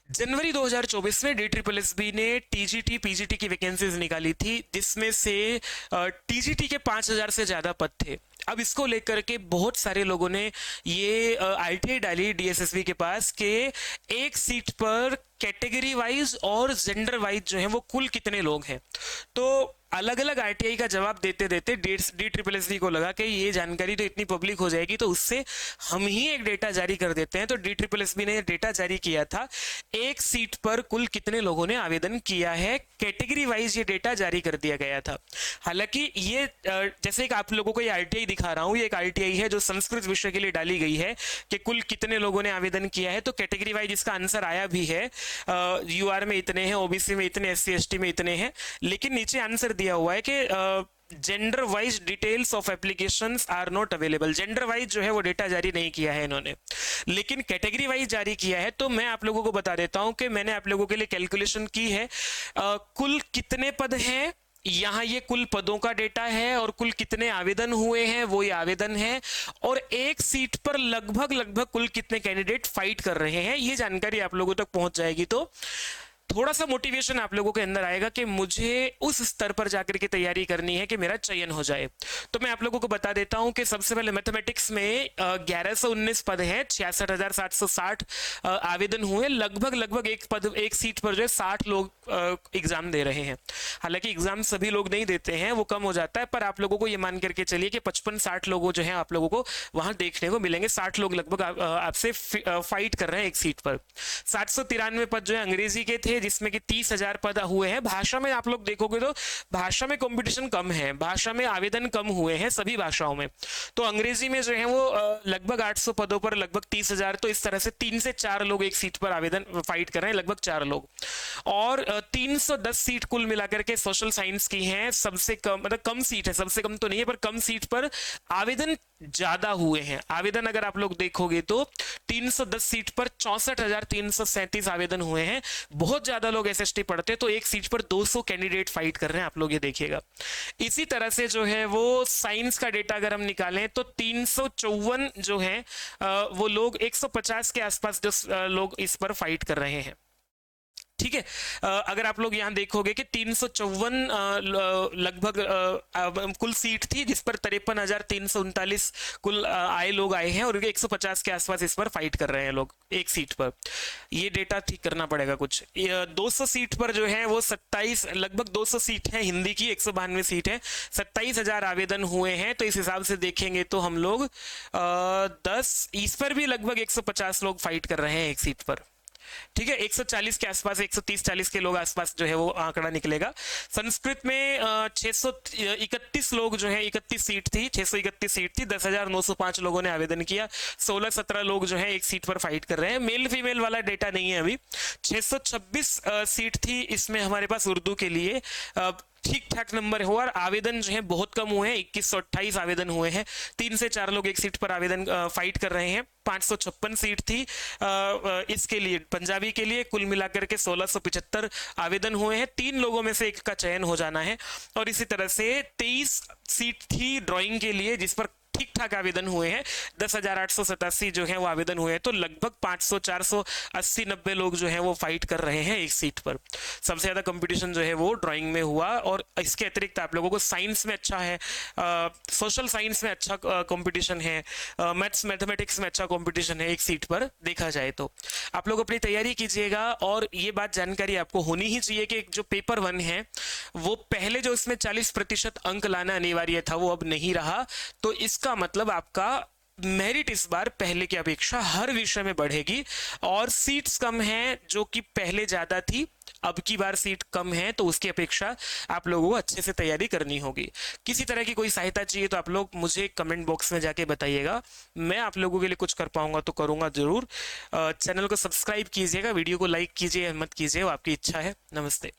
जनवरी 2024 में DSSB ने TGT PGT की वैकेंसीज निकाली थी, जिसमें से टीजीटी के 5,000 से ज़्यादा पद थे। अब इसको लेकर के बहुत सारे लोगों ने ये आरटीआई डाली DSSB के पास कि एक सीट पर कैटेगरी वाइज और जेंडर वाइज जो है वो कुल कितने लोग हैं। तो अलग अलग आरटीआई का जवाब देते देते DSSB को लगा कि ये जानकारी तो इतनी पब्लिक हो जाएगी, तो उससे हम ही एक डेटा जारी कर देते हैं। तो DSSB ने डेटा जारी किया था, एक सीट पर कुल कितने लोगों ने आवेदन किया है, कैटेगरी वाइज ये डेटा जारी कर दिया गया था। हालांकि ये जैसे एक आप लोगों को ये आरटीआई दिखा रहा हूँ, ये एक आरटीआई है जो संस्कृत विषय के लिए डाली गई है कि कुल कितने लोगों ने आवेदन किया है। तो कैटेगरी वाइज इसका आंसर आया भी है, यूआर में इतने हैं, ओबीसी में इतने, SC ST में इतने हैं, लेकिन नीचे आंसर दिया हुआ है कि gender wise details of applications are not available. Gender wise जो है वो डेटा जारी नहीं किया है इन्होंने, लेकिन कैटेगरी वाइज जारी किया है। तो मैं आप लोगों को बता देता हूं कि मैंने आप लोगों के लिए कैलकुलेशन की है, कुल कितने पद हैं, यहाँ ये कुल पदों का डेटा है, और कुल कितने आवेदन हुए हैं वो ये आवेदन है, और एक सीट पर लगभग कुल कितने कैंडिडेट फाइट कर रहे हैं, ये जानकारी आप लोगों तक पहुंच जाएगी। तो थोड़ा सा मोटिवेशन आप लोगों के अंदर आएगा कि मुझे उस स्तर पर जाकर के तैयारी करनी है कि मेरा चयन हो जाए। तो मैं आप लोगों को बता देता हूं कि सबसे पहले मैथमेटिक्स में 1119 पद हैं, 66,760 आवेदन हुए, लगभग एक सीट पर जो है 60 लोग एग्जाम दे रहे हैं। हालांकि एग्जाम सभी लोग नहीं देते हैं, वो कम हो जाता है, पर आप लोगों को ये मान करके चलिए कि 55-60 लोगों जो है आप लोगों को वहां देखने को मिलेंगे। 60 लोग लगभग आपसे फाइट कर रहे हैं एक सीट पर। 793 पद जो है अंग्रेजी के थे, जिसमें कि 30,000 पद हुए हैं। भाषा में आप लोग देखोगे तो भाषा में कंपटीशन कम है, भाषा में आवेदन कम हुए हैं सभी भाषाओं में। तो अंग्रेजी में जो है वो लगभग 800 पदों पर लगभग 30,000, तो इस तरह से 3 से 4 लोग एक सीट पर आवेदन फाइट कर रहे हैं, लगभग 4 लोग। और 310 सीट कुल मिलाकर के सोशल साइंस की हैं। सबसे कम मतलब कम सीट है, सबसे कम तो नहीं है पर कम सीट पर आवेदन ज्यादा हुए हैं। आवेदन अगर आप लोग देखोगे तो 310 सीट पर 64,337 आवेदन हुए हैं। बहुत ज्यादा लोग एसएसटी पढ़ते हैं, तो एक सीट पर 200 कैंडिडेट फाइट कर रहे हैं, आप लोग ये देखिएगा। इसी तरह से जो है वो साइंस का डेटा अगर हम निकालें तो 354 जो है वो लोग 150 के आसपास जो लोग इस पर फाइट कर रहे हैं। ठीक है, अगर आप लोग यहां देखोगे कि 354 लगभग कुल सीट थी, जिस पर 53,339 कुल लोग आए हैं, और 150 के आसपास इस पर फाइट कर रहे हैं लोग एक सीट पर। ये डेटा ठीक करना पड़ेगा कुछ। 200 सीट पर जो है वो 27 लगभग 200 सीट है हिंदी की, 192 सीट है, 27,000 आवेदन हुए हैं। तो इस हिसाब से देखेंगे तो हम लोग 10 इस पर भी लगभग 150 लोग फाइट कर रहे हैं एक सीट पर। ठीक है, 140 के आसपास, 130-40 के लोग आसपास जो है वो आंकड़ा निकलेगा। संस्कृत में 631 लोग जो है, 31 सीट थी, 631 सीट थी, 10,905 लोगों ने आवेदन किया, 16-17 लोग जो है एक सीट पर फाइट कर रहे हैं। मेल फीमेल वाला डेटा नहीं है अभी। 626 सीट थी इसमें हमारे पास उर्दू के लिए, ठीक ठाक नंबर हुआ, और आवेदन जो है बहुत कम हुए हैं, 2128 आवेदन हुए हैं। 3 से 4 लोग एक सीट पर आवेदन फाइट कर रहे हैं। 556 सीट थी इसके लिए, पंजाबी के लिए, कुल मिलाकर के 1675 आवेदन हुए हैं। 3 लोगों में से एक का चयन हो जाना है। और इसी तरह से 23 सीट थी ड्राइंग के लिए, जिस पर ठीक ठाक आवेदन हुए हैं, 10,887 जो है वो आवेदन हुए हैं। तो लगभग 500, 480, 90 लोग जो है वो फाइट कर रहे हैं एक सीट पर। सबसे ज्यादा कंपटीशन जो है वो ड्राइंग में हुआ। और इसके अतिरिक्त आप लोगों को साइंस में अच्छा है, सोशल साइंस में अच्छा कंपटीशन है, मैथ्स मैथमेटिक्स में अच्छा कंपटीशन है एक सीट पर देखा जाए तो। आप लोग अपनी तैयारी कीजिएगा, और ये बात जानकारी आपको होनी ही चाहिए कि जो पेपर 1 है वो पहले जो इसमें 40% अंक लाना अनिवार्य था वो अब नहीं रहा। तो इसका मतलब आपका मेरिट इस बार पहले की अपेक्षा हर विषय में बढ़ेगी, और सीट्स कम हैं जो कि पहले ज्यादा थी, अब की बार सीट कम है, तो उसकी अपेक्षा आप लोगों को अच्छे से तैयारी करनी होगी। किसी तरह की कोई सहायता चाहिए तो आप लोग मुझे कमेंट बॉक्स में जाके बताइएगा, मैं आप लोगों के लिए कुछ कर पाऊंगा तो करूंगा जरूर। चैनल को सब्सक्राइब कीजिएगा, वीडियो को लाइक कीजिए, मत कीजिए, वो आपकी इच्छा है। नमस्ते।